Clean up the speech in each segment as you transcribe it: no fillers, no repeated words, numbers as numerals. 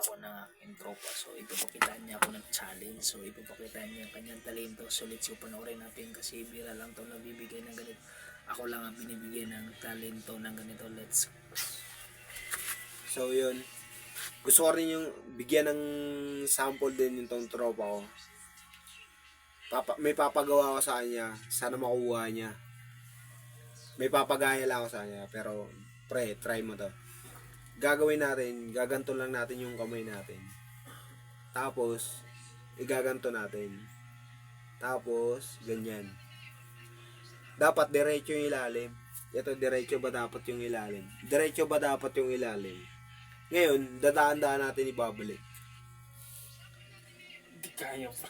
ako ng aking tropa. So ipapakitaan niya ako ng challenge. So ipapakitaan niya ang kanyang talento. So let's go, panoorin natin kasi bira lang to nabibigay ng ganito. Ako lang ang binibigyan ng talento ng ganito. Let's go. So yun, gusto ko rin yung bigyan ng sample din yung tong tropa ko. May papagawa ko sa kanya, sana makuha niya. May papagaya lang ako sa kanya, pero pre, try mo to. Gagawin natin, gaganto lang natin yung kamay natin. Tapos, igaganto natin. Tapos, ganyan. Dapat diretso yung ilalim. Ito, diretso ba dapat yung ilalim? Diretso ba dapat yung ilalim? Ngayon, dadaan-daan natin ibabalik. Hindi kaya pa.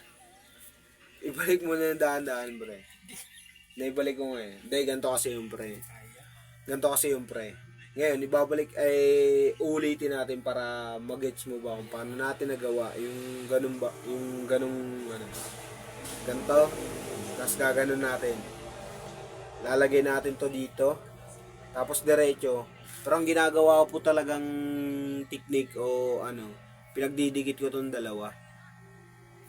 Ibalik mo na yung daan-daan, pre. Naibalik ko ngayon. Hindi, ganito kasi yung pre. Ganito kasi yung pre. Ngayon, ibabalik ay ulitin natin para mag-gets mo ba kung paano natin nagawa yung ganun ba, yung ganung ano. Ganito. Tapos gaganon natin. Lalagay natin to dito. Tapos diretso. Pero ang ginagawa ko po talagang technique o ano, pinagdidikit ko tong dalawa.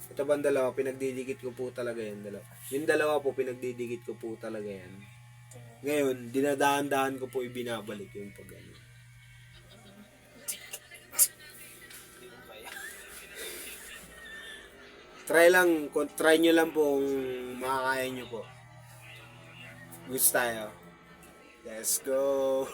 Ito ba ang dalawa? Pinagdidikit ko po talaga yan. Dalawa. Yung dalawa po, pinagdidikit ko po talaga yan. Ngayon, dinadaan-daan ko po ibinabalik yung pag ano. Hindi ko kaya. Try nyo lang po kung makakaya nyo po. Gusto tayo. Let's go!